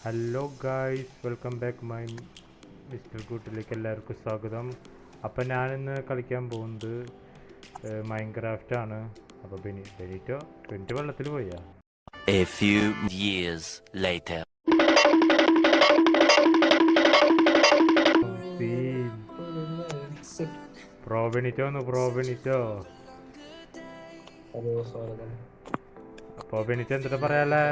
Hello guys, welcome back my mister കൂട്ടിലേക്ക് എല്ലാവർക്കും സ്വാഗതം. അപ്പം ഞാനിന്ന് കളിക്കാൻ പോകുന്നത് മൈൻക്രാഫ്റ്റ് ആണ്. അപ്പോൾ ബെനിറ്റോ വെള്ളത്തിൽ പോയാ. A few years later. Pro Benito അപ്പോൾ ബെനിറ്റോ എന്താ പറയാല്ലേ?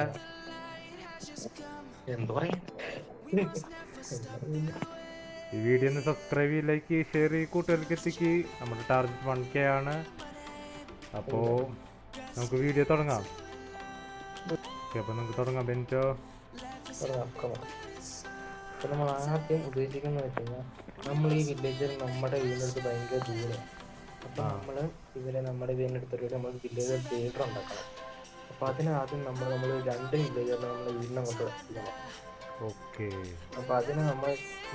ഈ വീഡിയോ ഒന്ന് സബ്സ്ക്രൈബ് ചെയ്ത് ലൈക്ക് ചെയ്ത് ഷെയർ ചെയ്ത് കൂട്ടുകാർക്ക് എത്തിക്ക്. നമ്മുടെ ടാർഗറ്റ് 1K ആണ്. അപ്പോൾ നമുക്ക് വീഡിയോ തുടങ്ങാം. അപ്പോൾ നമുക്ക് തുടങ്ങാം ബെനിറ്റോ. നമ്മൾ ആദ്യം ഉദ്ദേശിക്കുന്നത് വെച്ച് കഴിഞ്ഞാൽ നമ്മൾ ഈ വില്ലേജർ നമ്മുടെ വീടിനടുത്ത് ഭയങ്കര ദൂരം. അപ്പം നമ്മൾ ഇവരെ നമ്മുടെ വീടിനടുത്തൊരു നമ്മൾ വില്ലേജർ തിയേറ്റർ ഉണ്ടാക്കണം. അപ്പോൾ അതിനാദ്യം നമ്മൾ 2 വില്ലേജറിനെ നമ്മുടെ വീടിനങ്ങോട്ട് എത്തിക്കണം. ഓക്കെ. അപ്പോൾ അതിന്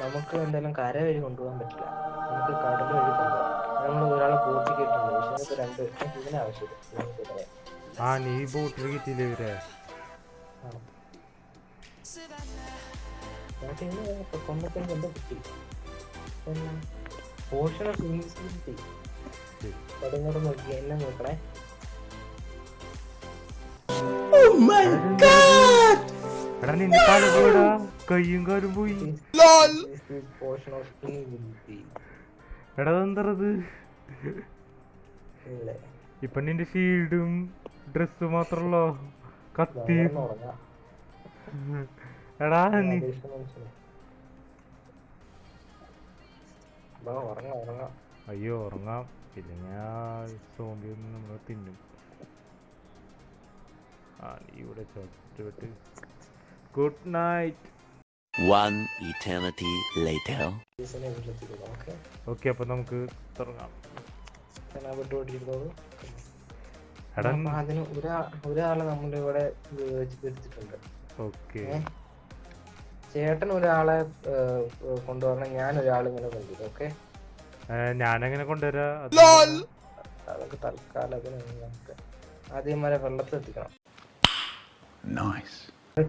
നമുക്ക് എന്തായാലും കര വഴി കൊണ്ടുപോകാൻ പറ്റില്ല, നമുക്ക് കടൽ വഴി കൊണ്ടുപോകാം. നമ്മൾ ഒരാളെ ബോട്ടിൽ കയറ്റുന്നുണ്ട്, പക്ഷേ നമുക്ക് ഇതിന് ആവശ്യമില്ല. നീ ബോട്ടിൽ കിട്ടിയില്ലേ ഇവരെ? നോക്കി എന്നെ നോക്കണേ. എടാ നിന്റെ കാല് പോയടാ, കയ്യും കാലും പോയി. എടാ എന്തത്? ഇപ്പൊ നിന്റെ ഷീൽഡും ഡ്രസ്സ് മാത്രല്ലോ, കത്തി. എടാ നീ അയ്യോ ഉറങ്ങാം, പിന്നെ ഞാൻ സോംബി ഒന്നും നമ്മൾ തിന്നും. നീ ഇവിടെ ചോട്ട്. Good night. One eternity later. Okay, അപ്പൊ നമുക്ക് തുടങ്ങാം. അതിന് ഒരാളെ നമ്മളിവിടെ എടുത്തിട്ടുണ്ട്. ഓക്കെ, ചേട്ടൻ ഒരാളെ കൊണ്ടുവരണം, ഞാൻ ഒരാളിങ്ങനെ കൊണ്ടുവരും. ഓക്കെ, ഞാനെങ്ങനെ കൊണ്ടുവരാ? അതൊക്കെ തൽക്കാലം നമുക്ക് ആദ്യം വരെ വെള്ളത്തിൽ എത്തിക്കണം.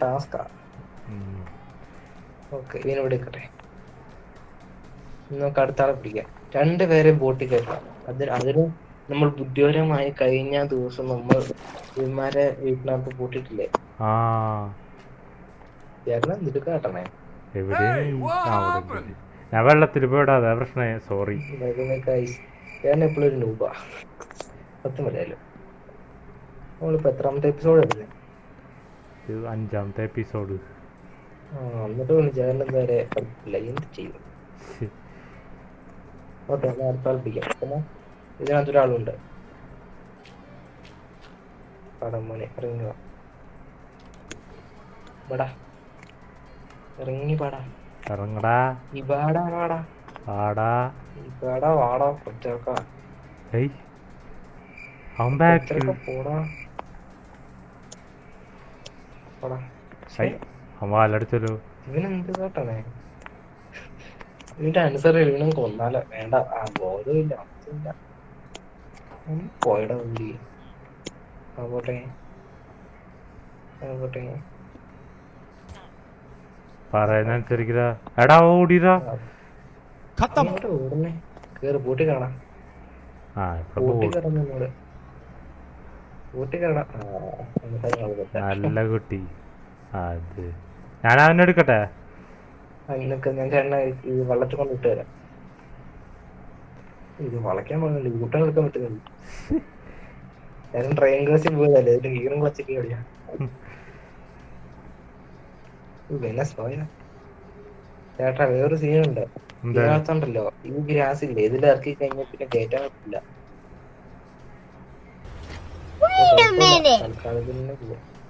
ടാസ്കാ. ഓക്കെ, ഇതിനിവിടെ ഇരിക്കട്ടെ. നമുക്ക് അടുത്ത ആളെ പിടിക്കാം. 2 പേരെ ബോട്ടിൽ കയറ്റണം. അതിന് നമ്മൾ ബുദ്ധിപരമായി കഴിഞ്ഞ ദിവസം നമ്മൾ ഇവന്മാരെ വീട്ടിനകത്ത് പൂട്ടിട്ടില്ലേ? ചേട്ടനെ നിടുക്കാട്ടണേ. ഞാൻ വെള്ളത്തിൽ പോയിടാതെ പ്രശ്നേ. സോറി. ചേട്ടൻ എപ്പോഴും ഒരു നൂബാ, സത്യം പറയാലോ. നമ്മളിപ്പോ എത്രാമത്തെ എപ്പിസോഡ് എടുത്തേ? 5ാമത്തെ എപ്പിസോഡ്. എന്നിട്ട് ചേട്ടൻ എന്തായാലേ പഠിപ്പില്ല, എന്ത് ചെയ്യും? ഓക്കെ, ഞാൻ അടുത്ത കളിപ്പിക്കാം. പിന്നെ ഇതിനകത്തൊരാളുണ്ട്. പടം മോനെ ഇറങ്ങി വാ. ഇറങ്ങി പാടാ. ഇറങ്ങടാ. ഇവാടാ വാടാ. വാടാ. ഇവാടാ വാടാ കൊച്ചേർക്കാ. പോടാ. വാലടിച്ചല്ലോ. ഇവനെന്ത് കേട്ടണേ? ഇതിന്റെ അനുസരിച്ച് ഇവനും കൊന്നാലോ? വേണ്ട, ബോധമില്ല, പോയടാ വണ്ടി. പോട്ടെ പറയുന്നനുസരിക്കാ. എടാ ഓടിടാ. ഓടുന്നേ, കേറി ബോട്ടി കാണാം. നല്ല കുട്ടി. അത് ഞാൻ അവനെടുക്കട്ടെ. ഞാൻ ചേട്ടനെ ഈ വെള്ളത്തിൽ കൊണ്ട് ഇട്ട് തരാം. ഇത് വളയ്ക്കാൻ പോകുന്നില്ല, കൂട്ടം എടുക്കാൻ പറ്റുന്നില്ല. ഞാൻ ട്രെയിൻ ക്ലാസ്സിൽ പോയതല്ലേ, ഇതിന്റെ ഗീറും ക്ലച്ചൊക്കെ കളിയാ. ചേട്ടാ വേറൊരു സീനുണ്ട്. ഇതിനകത്തുണ്ടല്ലോ ഈ ഗ്രാസ് ഇല്ലേ, ഇതിൽ ഇറക്കി കഴിഞ്ഞാൽ പിന്നെ കയറ്റാൻ പറ്റില്ല.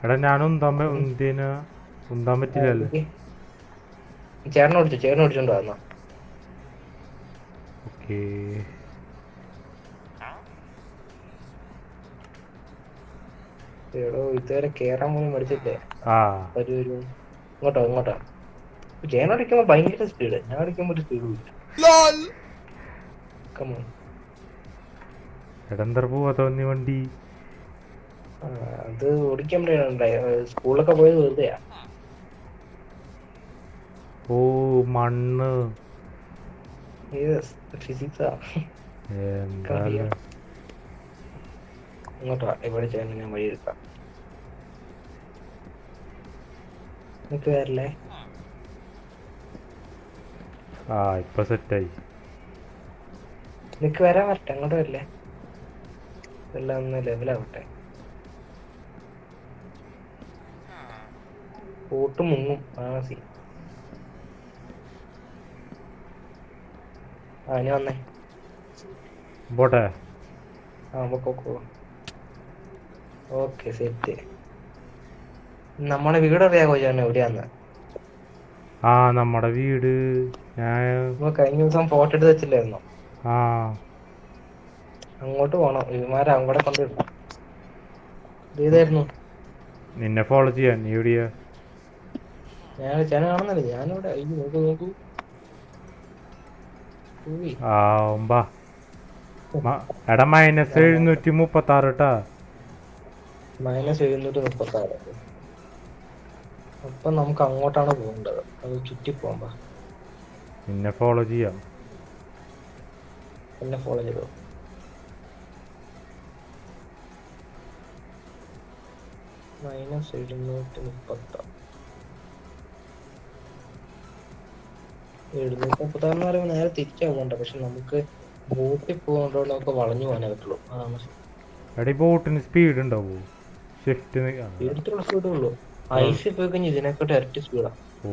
എടാ ഞാനും ഉന്താൻ പറ്റില്ലല്ലോ. ചേട്ടൻ ഓടിച്ചോണ്ട് വന്നോ. ഓക്കേ, എടോ ഇതുവരെ കേറാൻ പോലും പഠിച്ചില്ലേ? ഇങ്ങോട്ടോ. ചേട്ടൻ അടിക്കുമ്പോ ഭയങ്കര സ്പീഡ്, ഞാൻ അടിക്കുമ്പോ ഒരു സ്പീഡും ഇല്ല. എടന്തർ പോവാ തോന്നി വണ്ടി. അത് ഓടിക്കാൻ സ്കൂളിലൊക്കെ പോയത് വെറുതെയാ. ഓ മണ്ണ് ഫിസിക്സാ. എന്തായാലും ഇങ്ങോട്ടാ, ഇവിടെ ചെയ്യാൻ ഞാൻ വഴി എടുക്കാം. നിനക്ക് വരല്ലേ? ആ ഇപ്പൊ സെറ്റായി. നിനക്ക് വരാൻ വരട്ടെ, അങ്ങോട്ട് വരല്ലേ? എല്ലാം ഒന്ന് ലെവലാവട്ടെ. പോട്ട് മുങ്ങും ആസി. ഇനി വന്നേ. പോട്ടെ. പൊക്കോ. Okay set. നമ്മളെ വീട് അറിയാമോ ചേട്ടൻ എവിടെയാന്ന്? ആ നമ്മടെ വീട് ഞാൻ കഴിഞ്ഞ ദിവസം ഫോട്ടോ എടുത്ത് വെച്ചില്ലായിരുന്നോ? ആ അങ്ങോട്ട് പോണം. ഇവന്മാരെ അങ്ങോട്ട് കൊണ്ടുവിടണം. ഇതായിരുന്നു. നിന്നെ ഫോളോ ചെയ്യാൻ. നീ എവിടെയാ? ചേട്ടൻ കാണുന്നില്ല. ഞാനിവിടെ. നോക്കൂ. ആ ഒമ്പാ എടാ -736 ട്ടാ. -736. അപ്പൊ നമുക്ക് അങ്ങോട്ടാണ് പോകേണ്ടത്. അത് ചുറ്റി പോകാം. നിന്നെ ഫോളോ ചെയ്യാം. എന്നെ ഫോളോ ചെയ്തോ. -736 736 എന്ന് പറയുമ്പോൾ നേരെ തിരിച്ചാ പോകണ്ട. പക്ഷെ നമുക്ക് ബോട്ടിൽ പോകുന്നതോടെ നമുക്ക് വളഞ്ഞു പോകാനേ പറ്റുള്ളൂ. അതാണ് എടാ ഈ ബോട്ടിന് സ്പീഡ് ഉണ്ടാവോ? ഷിഫ്റ്റ് എടുത്തുള്ള സ്പീഡേ ഉള്ളൂ. ഐസ് പോയി കഴിഞ്ഞാൽ ഇതിനെക്കാട്ട് ഇരട്ടി സ്പീഡാ. ഓ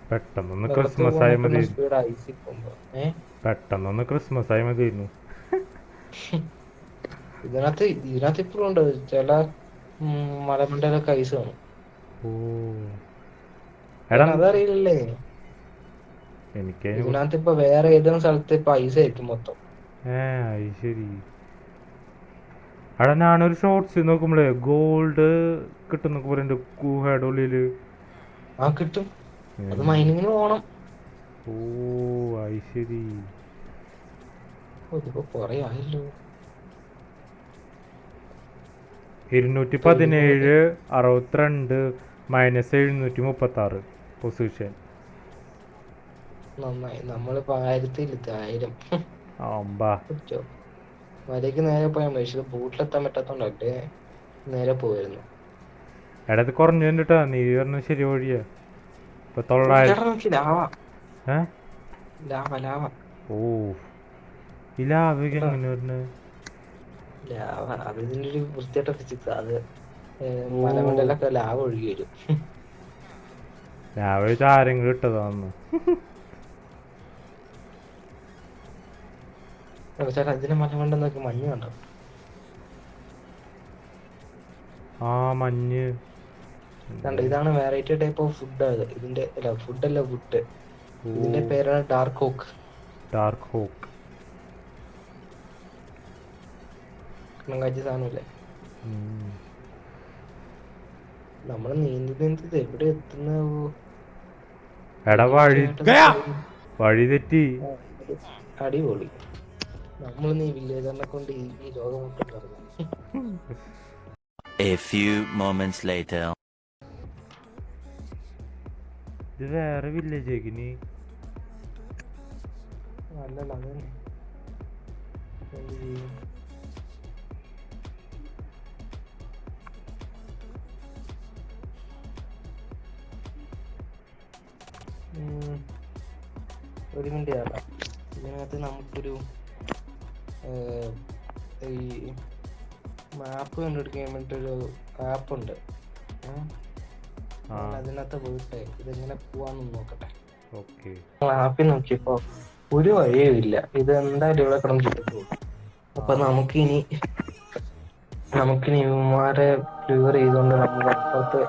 പെട്ടെന്നൊന്ന് ക്രിസ്മസ് ആയി മതി. പെട്ടെന്നൊന്ന് ക്രിസ്മസ് ആയി മതിയായിരുന്നു. ഇതിനകത്ത് ഇപ്പോഴും ഉണ്ട്. ചില മലമണ്ടയിലൊക്കെ ഐസ് കാണും. ഓ എടാ അതറിയില്ലേ? എനിക്ക് ഇതിനകത്ത് ഇപ്പൊ വേറെ ഏതെങ്കിലും സ്ഥലത്ത് ഇപ്പൊ ഐസ് ആയിരിക്കും മൊത്തം. ശരി. എടാ ഞാനൊരു ഷോർട്സ് നോക്കുമ്പോഴേ ഗോൾഡ് കിട്ടുന്നൊക്കെ പറയുന്നുണ്ട് ഗുഹയുടെ ഉള്ളില്. കിട്ടും. അത് മൈനിങ്ങിന് പോണം. ഓ ശരി. ഇതിപ്പോ കൊറേ ആയല്ലോ. 217 62 -736 പൊസിഷൻ. നന്നായി. നമ്മളിപ്പോ 1000 വരയ്ക്ക് നേരെ പോയാൽ മതി. പക്ഷെ ബോട്ടിലെത്താൻ പറ്റാത്തോണ്ടല്ലേ നേരെ പോയിരുന്നു. എടാ ഇത് കുറഞ്ഞു കണ്ടിട്ടാ. നീ പറഞ്ഞ ശരി വഴിയാ. ഇപ്പൊ 900. ഓ ഈ ലാവൊക്കെ എങ്ങനെ വരുന്നത്? അത് ഇതിന്റെ ഒരു വൃത്തിയായിട്ട ഫിസിക്സ്. അത് മലമണ്ടലൊക്കെ ലാവ ഒഴുകി വരും. ലാവ ആരെങ്കിലും ഇട്ടതാന്ന്. ചേട്ടാ ഇതിന് മലമണ്ട നോക്കി മഞ്ഞ് കണ്ടോ? മഞ്ഞ്. ഇതാണ് വെറൈറ്റി ടൈപ്പ് ഓഫ് ഫുഡ്. ഇതിന്റെ ഫുഡല്ല വുഡ്. ഇതിന്റെ പേരാണ് ഡാർക്ക് ഹോക്ക്. കാച്ചി സാധനല്ലേ? നമ്മള് നീന്തി എവിടെ എത്തുന്നാവോ? വഴി തെറ്റി. അടിപൊളി. നമ്മൾ നീ വില്ലേജറിനെ കൊണ്ട് ഈ ലോകം വിട്ടിട്ടിറങ്ങി. A few moments later. ഇത് വേറെ വില്ലേജ് നീ? അല്ലല്ല അത് തന്നെ. എന്ത് ചെയ്യും? ഒരു മിനിറ്റ് ചേട്ടാ. ഇതിനകത്ത് നമുക്കൊരു ഈ മാപ്പ് കണ്ടുപിടിക്കാൻ വേണ്ടിട്ടൊരു ആപ്പുണ്ട്. അതിനകത്ത് പോയിട്ടെ ഇതെങ്ങനെ പോവാന്ന് നോക്കട്ടെ. ആപ്പിൽ നോക്കിയപ്പോ ഒരു വഴിയും ഇല്ല. ഇത് എന്തായാലും ഇവിടെ കിടന്ന് ചുറ്റും. അപ്പൊ നമുക്കിനി ഇവന്മാരെ ക്ലിയർ ചെയ്തുകൊണ്ട് നമ്മൾ അപ്പുറത്ത്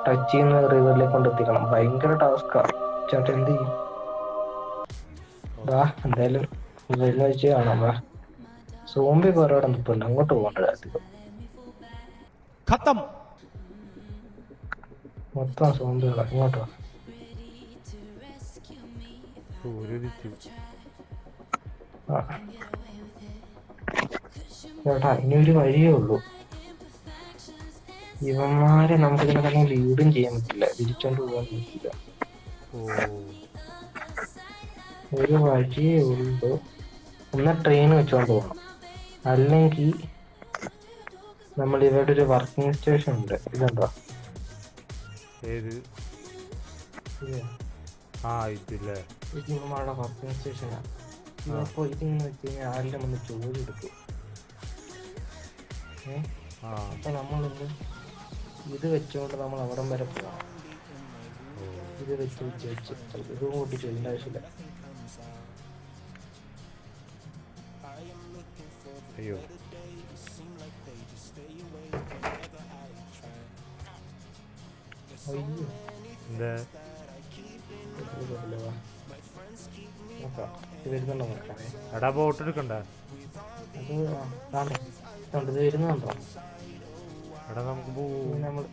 ടച്ച് ചെയ്യുന്ന റിവറിലേക്ക് കൊണ്ടെത്തിക്കണം. ഭയങ്കര ടാസ്കാ. ചേട്ടാ എന്ത് ചെയ്യും? എന്തായാലും വരുന്ന വെച്ച് കാണാം. സോംബി കുറെ അവിടെ നിൽപ്പുണ്ട്. അങ്ങോട്ട് പോകണ്ട. മൊത്തം സോംബികളാ. ഇങ്ങോട്ടോ. ചേട്ടാ ഇനി ഒരു വഴിയേ ഉള്ളൂ. ഇവന്മാരെ നമുക്ക് ഇതിനെ തന്നെ ലീഡും ചെയ്യാൻ പറ്റില്ല, തിരിച്ചോണ്ട് പോകാൻ പറ്റില്ല. ഓ ഒരു വഴിയേ ഉള്ളൂ, ഒന്ന് ട്രെയിൻ വെച്ചോണ്ട് പോകണം, അല്ലെങ്കിൽ നമ്മൾ ഇവിടെ ഒരു വർക്കിംഗ് സ്റ്റേഷൻ ഉണ്ട്, ഇതുണ്ടോ? ഏത്? ആ ഇതില്ലേ? ഇത് ഇവന്മാരുടെ വർക്കിംഗ് സ്റ്റേഷനാണ്. ഇവപ്പോ ഇതിങ്ങനെ വെച്ച് കഴിഞ്ഞാൽ ആരുടെ മുന്നിൽ ചോദ്യം എടുക്കും. അപ്പൊ നമ്മളൊന്ന് ഇത് വെച്ചോണ്ട് നമ്മൾ അവിടം വരെ പോകണം. ഇത് വെച്ച് വെച്ച് വെച്ച് ഇതും കൂട്ടി ചെയ്യേണ്ട ആവശ്യമില്ല. അയ്യോ അയ്യോ എന്താ? നോക്കാം, ഇത് വരുന്നുണ്ടോ നോക്കാവേ. എടാ ബോട്ട് എടുക്കണ്ട. അത് കാണേ ഇത് വരുന്നുണ്ടോ? എടാ നമുക്ക് നമ്മൾ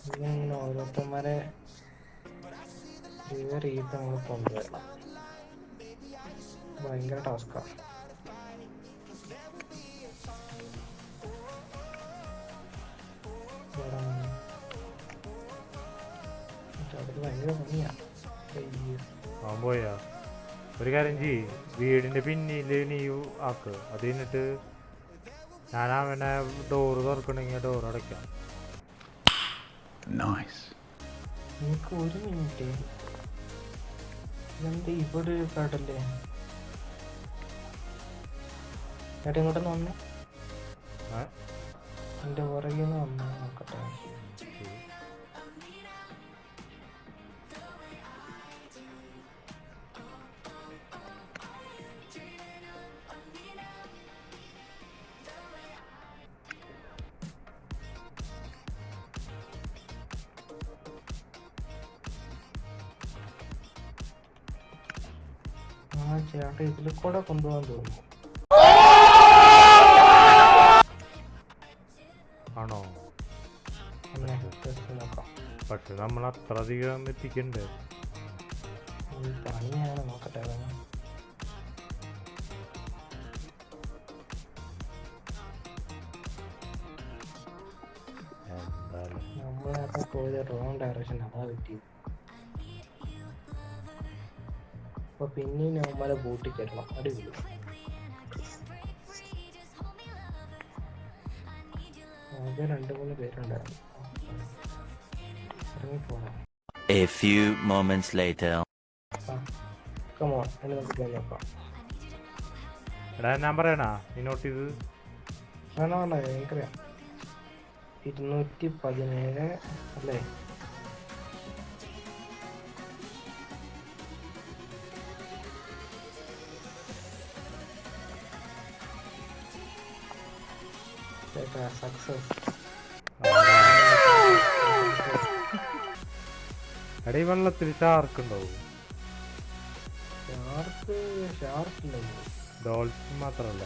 ഇങ്ങനെ ഓരോരുത്തന്മാരെ റിവർ ചെയ്ത് നമ്മൾ കൊണ്ടുവരണം. ഭയങ്കര ടാസ്കാണ്. അത് ഭയങ്കര പണിയാ. അവൻ പോയാ? ഒരു കാര്യം ചെയ്യ്, വീടിന്റെ പിന്നില് നീ ആക്ക്. അത് കഴിഞ്ഞിട്ട് ഞാൻ അവനെ ഡോറ് തുറക്കണെങ്കിൽ ഡോർ അടയ്ക്കാം. എനിക്ക് ഒരു മിനിറ്റ്, ഇതെന്ത് ഇവിടെ ഒരു കടല്ലേ? ഏട്ടാ ഇങ്ങോട്ടൊന്ന് വന്നേ, എന്റെ പുറകിൽ നിന്ന് വന്നേ നോക്കട്ടെ. ആ ചേട്ടാ ഇതിൽ കൂടെ കൊണ്ടുപോകാൻ തോന്നുന്നു. ആണോ? നോക്കാം, പക്ഷെ നമ്മൾ അത്ര അധികം എത്തിക്കണ്ടേ? പണിയാണ്, നോക്കട്ടെ. നമ്മളൊക്കെ പോയത് റോങ് ഡയറക്ഷൻ, അതാ പറ്റിയത്. അപ്പൊ പിന്നെയും നമ്മളെ ബോട്ടിൽ കയറണം. അടിപൊളി. ആകെ 2-3 പേരുണ്ടായിരുന്നു. ഇറങ്ങിപ്പോണം. A few moments later. Come on എന്നെ നമുക്ക് നോക്കാം. എടാ ഞാൻ പറയണ നീ നോട്ട് ചെയ്ത്? വേണ്ട വേണ്ട, എനിക്കറിയാം. 217 അല്ലേ? സക്സസ്. എടാ ഈ വെള്ളത്തിൽ ഷാർക്ക് ഉണ്ടാവും? ഷാർക്കില്ല, ഡോൾഫിൻ മാത്രല്ല.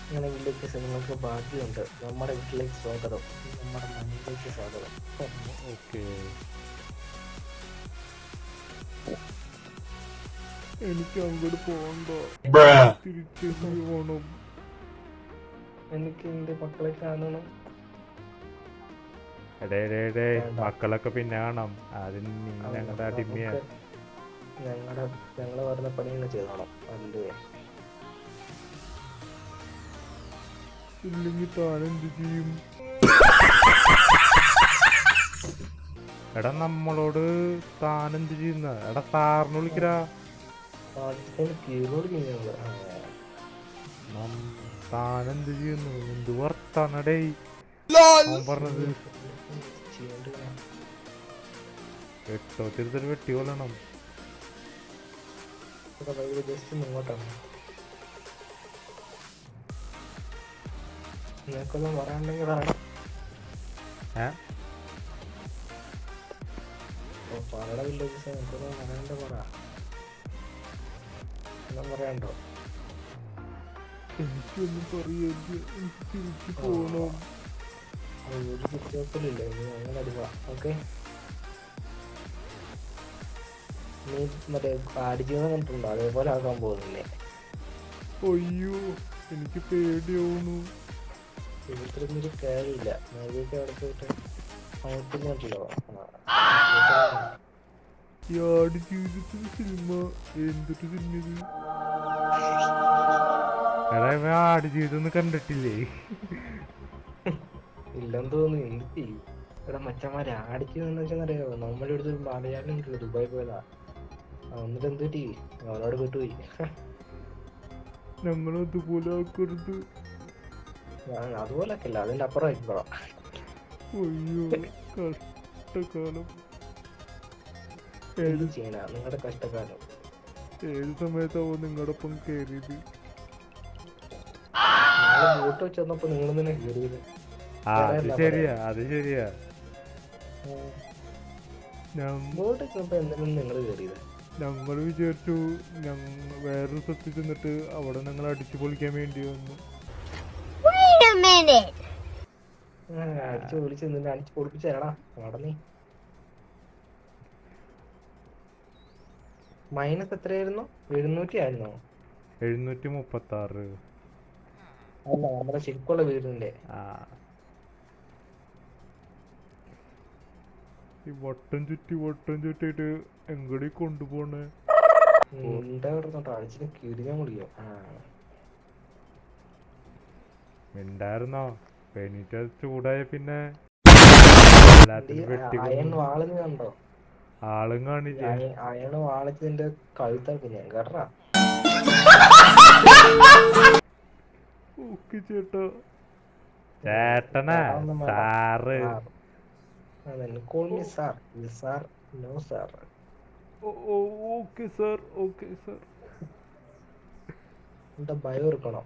ഇങ്ങനെ വില്ലേജ് നിങ്ങൾക്ക് ഭാഗ്യമുണ്ട്. നമ്മുടെ വീട്ടിലേക്ക് സ്വാഗതം, നമ്മുടെ മണ്ണിലേക്ക് സ്വാഗതം. ഓക്കെ, എനിക്ക് അങ്ങോട്ട് പോകണ്ടോ? തിരിച്ചു പോണം. എനിക്ക് എന്റെ മക്കളെ കാണണം. മക്കളൊക്കെ പിന്നെ കാണാം. അതിന് ഞങ്ങളുടെ അടിമയാ. ഞങ്ങള് പറഞ്ഞ പണി ചെയ്തോളാം. അല്ലേ ഇല്ലെങ്കിൽ താനെന്ത് ചെയ്യും? എടാ നമ്മളോട് താനെന്ത് ചെയ്യുന്ന? എടാ സാറിന് വിളിക്കടാ. താനെന്ത് ചെയ്യുന്നു? എന്ത് വർത്താനടേ പറഞ്ഞത്? 8 തിരുത്തൊരു വെട്ടി കൊല്ലണം. ജസ്റ്റ് ഇങ്ങോട്ടാണ്. നിനക്കൊന്നും പറയാനുണ്ടെങ്കിൽ പറയുടെ വില്ലേജസ് നിനക്കൊന്നും പറയാണ്ട് പറ. ഒന്നും പറയാണ്ടോ? എനിക്കൊന്നും പറയരുത്, എനിക്ക് തിരിച്ചു പോകണം. ഒരു കുത്തിവെക്കലില്ല, ഇനി അങ്ങനെ അടിക്കുക. ഓക്കെ, നീ മറ്റേ ആടുജീവിതം കണ്ടിട്ടുണ്ടോ? അതേപോലെ ആക്കാൻ പോകുന്നില്ലേ? അയ്യോ എനിക്ക് പേടിയാവുന്നു. ഇവിടുത്തെ ഒരു കാര്യമില്ല. നേരത്തെ അവിടെ പോയിട്ട് അങ്ങോട്ടുണ്ടല്ലോ. ഈ ആട് ജീവിതത്തിന് സിനിമ എന്തൊരു സിനിമ ഇത്? എടാ ഇവൻ ആട് ജീവിതം ഒന്നും കണ്ടിട്ടില്ലേ? ഇല്ലെന്ന് തോന്നുന്നു. എന്ത് ചെയ്യും? ഇവിടെ മച്ചന്മാരെ ആടിച്ചതെന്ന് വെച്ചാൽ നമ്മുടെ അടുത്ത് ഒരു മലയാളം ഉണ്ടല്ലോ, ദുബായ് പോയതാ. എന്നിട്ട് എന്ത് പറ്റി? അവനോട് വിട്ടുപോയി. ഞങ്ങളതുപോലെ ആക്കരുത്. അതുപോലൊക്കെ അല്ല, അതിന്റെ അപ്പുറം ആയിക്കോളാം. അയ്യോ കഷ്ടകാലം. എന്ത് ചെയ്യാനാ നിങ്ങളുടെ കഷ്ടകാലം? ഏത് സമയത്താവും നിങ്ങളുടെ ഒപ്പം കയറിയത്? ബോട്ട് വെച്ച് വന്നപ്പോ നിങ്ങൾ തന്നെ കയറിയത്. അത് ശരിയാ, അത് ശരിയാ. ബോട്ട് വെച്ച് വന്നപ്പോ എന്തിനാണ് നിങ്ങൾ കയറിയത്? ഞങ്ങൾ വിചാരിച്ചു വേറൊരു സ്ഥലത്ത് ചെന്നിട്ട് അവിടെ ഞങ്ങൾ അടിച്ചു പൊളിക്കാൻ വേണ്ടി വന്നു. അടിച്ചു പൊളിച്ച് നിന്നെ അടിച്ചു പൊളിപ്പിച്ചേടാ നടന്നേ. മൈനസ് എത്രയായിരുന്നു? 700 ആയിരുന്നോ? 736. അല്ല, നമ്മുടെ ശരിക്കുള്ള വീടിന്റെ. ഈ വട്ടം ചുറ്റിയിട്ട് എങ്ങടി കൊണ്ടുപോണേ? അടിച്ചിട്ട് കിടിഞ്ഞ മുടിയോ? മിണ്ടായിരുന്നോ? പെനീറ്റ് ചൂടായ പിന്നെ അയൺ വാളിന് കണ്ടോ? ആളും കാണില്ലേ? അയൺ വാളിച്ചതിന്റെ കഴുത്താക്കി ഞാൻ കേട്ടാ. ഓക്കെ ചേട്ടാ. ചേട്ടനാ sir? Call me sir. Sir, no sir. Okay sir, okay sir. എന്താ ഭയം എടുക്കണം?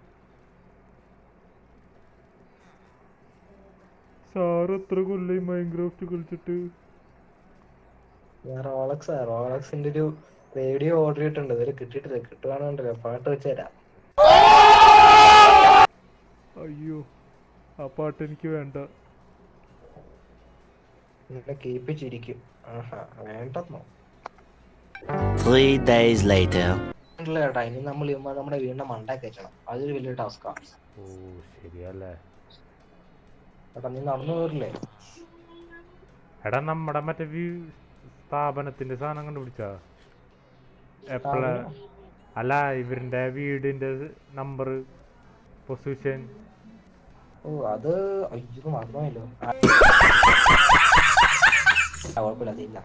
സാർ എത്ര കൊല്ലായി മൈൻക്രാഫ്റ്റ് കളിച്ചിട്ട്? ഞാൻ റോളക്സിന്റെ ഒരു റേഡിയോ ഓർഡർ ചെയ്തിട്ടുണ്ട്, ഇതുവരെ കിട്ടിയിട്ടില്ല. കിട്ടുവാണെന്നുണ്ടല്ലോ പാട്ട് വെച്ചുതരാം. അയ്യോ ആ പാട്ട് എനിക്ക് വേണ്ട. നിന്നെ കേൾപ്പിച്ചിരിക്കും. വേണ്ടെന്നോ? 3 days later. ചേട്ടാ, ഇനി നമ്മൾ നമ്മുടെ വീടിന്റെ മണ്ട കയറ്റണം. അതൊരു വലിയ ടാസ്കാ. ഓ ശരിയല്ലേ. ചേട്ടാ നീ നടന്നു പോരില്ലേ? എടാ നമ്മുടെ മറ്റേ സ്ഥാപനത്തിന്റെ സാധനം കണ്ടുപിടിച്ചാ? എപ്പോഴാ? അല്ല ഇവരുടെ വീടിന്റെ നമ്പർ, പൊസിഷൻ. ഓ അത് അയ്യോ മറന്നല്ലോ. കുഴപ്പമില്ല, അതില്ല.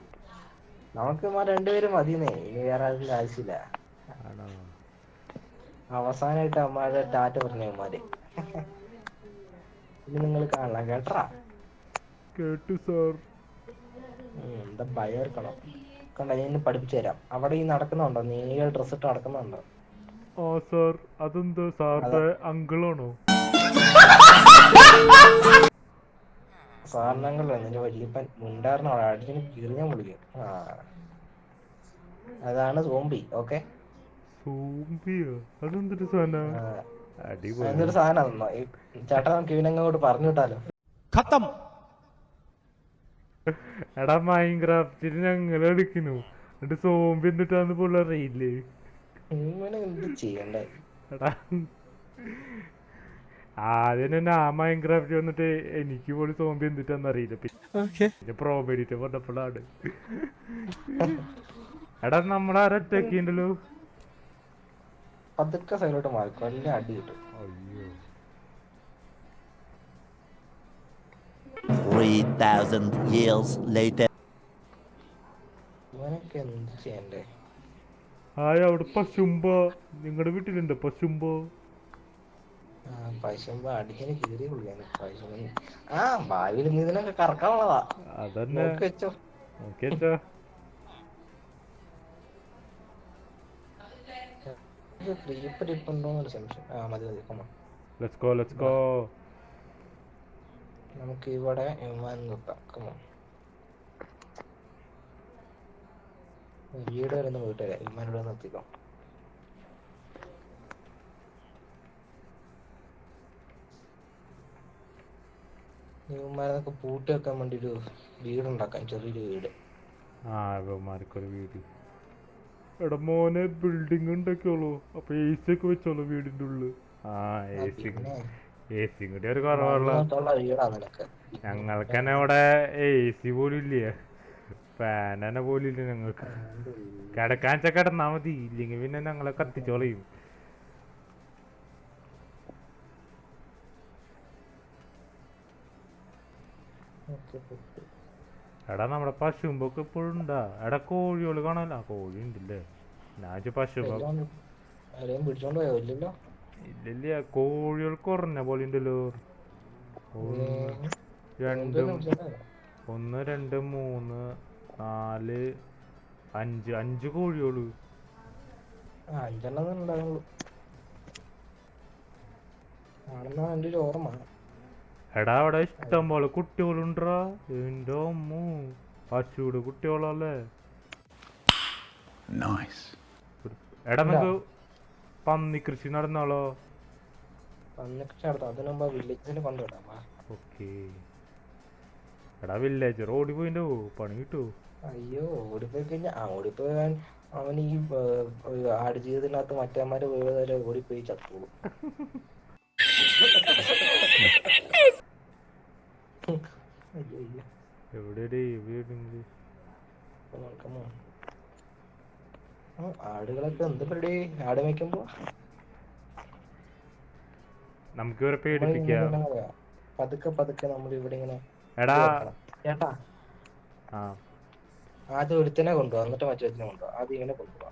നമുക്ക് രണ്ടുപേരും മതിയെന്നേ, ഇനി വേറെ അതിന്റെ ആവശ്യമില്ല. അവസാനായിട്ട് അമ്മമാരുടെ ടാറ്റ പറഞ്ഞ അമ്മമാര്. ഇനി നിങ്ങൾ കാണണം കേട്ടാ? കേട്ടു സാർ. എന്താ ഭയം എടുക്കണം? കണ്ട, ഞാൻ പഠിപ്പിച്ചു തരാം. അവിടെ ഈ നടക്കുന്നുണ്ടോ? നീല ഡ്രസ് ഇട്ട് നടക്കുന്നുണ്ടോ? ആ സാർ. അതെന്താ സാറിന്റെ അങ്കിളാണോ? സാറിനങ്ങളോ നിന്റെ വല്യപ്പൻ മുണ്ടാറിനോ അടിച്ചിന് കിറിഞ്ഞ വിളിക്കും. അതാണ് സോംബി. ഓക്കെ, സോംബിയോ? അതെന്തൊരു സാധനം? എന്തൊരു സാധനം ചേട്ടാ? നമുക്ക് ഇവനങ്ങോട്ട് പറഞ്ഞു വിട്ടാലോ? എടാ മൈൻക്രാഫ്റ്റിന് ഞങ്ങൾ എടുക്കുന്നു, എന്നിട്ട് സോംബി എന്നിട്ടാന്ന് പോലും അറിയില്ലേ? ഇവനെ എന്ത് ചെയ്യണ്ടേ? എടാ ആദ്യം തന്നെ ആ മൈൻക്രാഫ്റ്റ് വന്നിട്ട് എനിക്ക് പോലും സോംബി എന്തിട്ടാന്ന് അറിയില്ല. പിന്നെ പ്രോബേഡിറ്റ് പറഞ്ഞപ്പോഴാണ്. എടാ നമ്മളാരൊറ്റക്കുണ്ടല്ലോ. പതുക്കെ സൈഡിലോട്ട് മാറിക്കും, എല്ലാം അടി കിട്ടും. അയ്യോ 3,000 years later. ഇവനൊക്കെ എന്ത് ചെയ്യണ്ടേ? അവിടെ പശുമ്പോ നിങ്ങളുടെ വീട്ടിലുണ്ട് പശുമ്പോ? പശുമ്പോ അടിച്ചിന് കീറി കുളിയാണ് പശുമ്പോ. ഭാവിയിൽ നീ ഇതിനൊക്കെ കറക്കാനുള്ളതാ. അതന്നെ വെച്ചോ. ഉണ്ടോന്നൊരു സംശയം. മതി ലെറ്റ്സ് ഗോ. നമുക്ക് ഇവിടെ നിർത്താം. വീട് വരെ ഒന്ന് പോയിട്ട് വരാം. ഇമാനോട് നിർത്തിക്കോ. ഇവന്മാരൊക്കെ പൂട്ടി വെക്കാൻ വേണ്ടി ഒരു വീടുണ്ടാക്കാൻ, ചെറിയൊരു വീട്. ആ ഇവന്മാർക്കൊരു വീട്. എടാ മോനെ ബിൽഡിംഗ് ഉണ്ടാക്കിയോളൂ, അപ്പൊ എ സി ഒക്കെ വെച്ചോളൂ വീടിന്റെ ഉള്ളിൽ. ആ എ സി കൂടി ഒരു കുറവുള്ള വീടാ നിനക്ക്. ഞങ്ങൾക്ക് തന്നെ ഇവിടെ എ സി പോലും ഇല്ല, ഫാൻ തന്നെ പോലും ഇല്ല ഞങ്ങൾക്ക്. കിടക്കാൻ വെച്ചാൽ കിടന്നാ മതി, ഇല്ലെങ്കിൽ പിന്നെ ഞങ്ങളെ കത്തിച്ചോളയും. എടാ നമ്മുടെ പശുമ്പൊക്കെ ഇപ്പോഴും ഉണ്ടാ? എടാ കോഴികള് കാണാല, കോഴി ഉണ്ടല്ലേ. ഞാൻ പശുമ്പോ പിടിച്ചോണ്ട് പോയോ? ഇല്ലല്ലോ. ഇല്ലില്ല, കോഴികൾ കുറഞ്ഞ പോലെ ഉണ്ടല്ലോ. 1 2 3 4 5 കോഴികള്. 5 ഉണ്ടാകുള്ളൂ ആണെന്നാ എൻ്റെ ഒരു ഓർമ്മ. എടാ അവിടെ ഇഷ്ടം പോലെ കുട്ടികളുണ്ടാ. എന്റെ അമ്മ, പശുവിടെ കുട്ടികളല്ലേ. എടാ നമുക്ക് പന്നി കൃഷി നടന്നാളോ? പന്നി കൃഷി നടത്താം, അതിന് മുമ്പ് വില്ലേജിൽ കൊണ്ടുവിടാം. ഓക്കേ. എടാ വില്ലേജ് ഓടി പോയിട്ടോ, പണി കിട്ടൂ. അയ്യോ, ഓടിപ്പോയി കഴിഞ്ഞാ ഓടിപ്പോയാൻ അവൻ ഈ ആടുജീവിതത്തിനകത്ത് മറ്റേമാര് വീഴുന്നവരെ ഓടിപ്പോയി ചത്തോളൂ. ആടുകളൊക്കെ എന്ത് പരിപാടി? ആട് മേയ്ക്കുമ്പോ നമുക്ക് ഇവരെ പേടിപ്പിക്കാം. പതുക്കെ പതുക്കെ നമ്മൾ ഇവിടെ ഇങ്ങനെ. എടാ ചേട്ടാ, ആദ്യം ഒരുത്തനെ കൊണ്ടുപോവാ, എന്നിട്ട് മറ്റൊരുത്തിനെ കൊണ്ടുപോവാ. ആദ്യം ഇങ്ങനെ കൊണ്ടുപോവാ.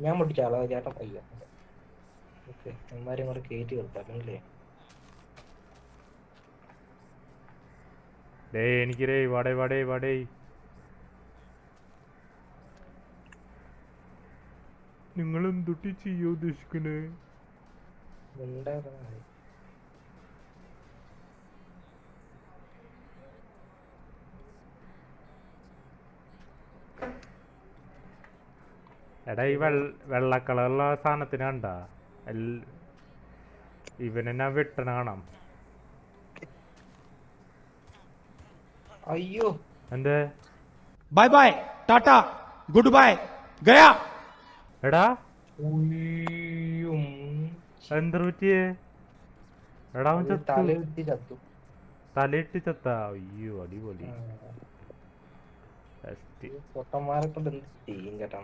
ഞാൻ മുട്ടിച്ചാളോ ചേട്ടൻ? അയ്യോ, ഓക്കെ. അമ്മമാരെ കൂടെ കയറ്റി നിർത്താല്ലേ? എനിക്ക് വടേ നിങ്ങൾ എന്തൊട്ടി ചെയ്യാ ഉദ്ദേശിക്കണേ? എടാ ഈ വെള്ള കളറുള്ള സാധനത്തിന് കണ്ടാ? ഇവനെന്നാ വെട്ടണ കാണാം. അയ്യോ, എന്തേ? Bye bye, tata, good bye, ഗയാ. എടാ എന്താ പറ്റിയേ? എടാ അവൻ ചത്തു. തലയിട്ട് ചത്താ? അയ്യോ അടിപൊളി. പൊട്ടന്മാരെ കൊണ്ട് എന്ത് ചെയ്യും ചേട്ടാ.